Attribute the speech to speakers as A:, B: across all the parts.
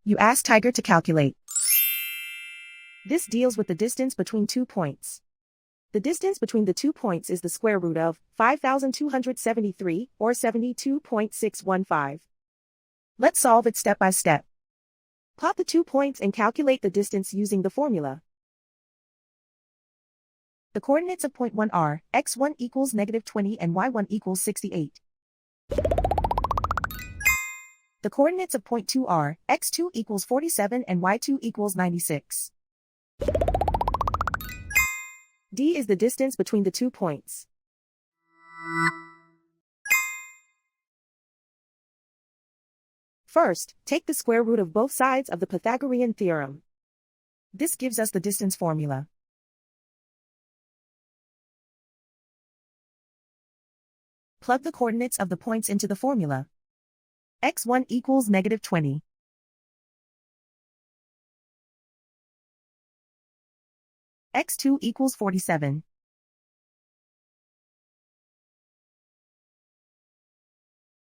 A: You ask Tiger to calculate. This deals with the distance between 2 points. The distance between the 2 points is the square root of 5,273, or 72.615. Let's solve it step by step. Plot the 2 points and calculate the distance using the formula. The coordinates of point 1 are x1 equals -20 and y1 equals 68. The coordinates of point 2 are x2 equals 47 and y2 equals 96. D is the distance between the 2 points. First, take the square root of both sides of the Pythagorean theorem. This gives us the distance formula. Plug the coordinates of the points into the formula. x1 equals -20. x2 equals 47.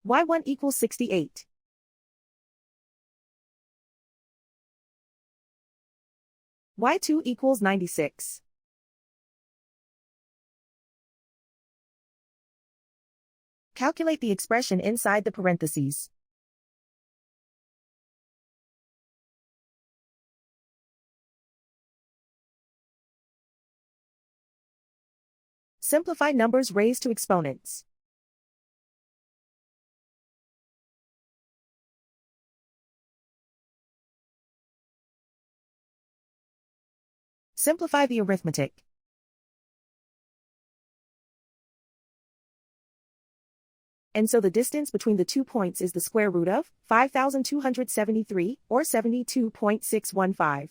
A: y1 equals 68. y2 equals 96. Calculate the expression inside the parentheses. Simplify numbers raised to exponents. Simplify the arithmetic. And so the distance between the 2 points is the square root of 5,273, or 72.615.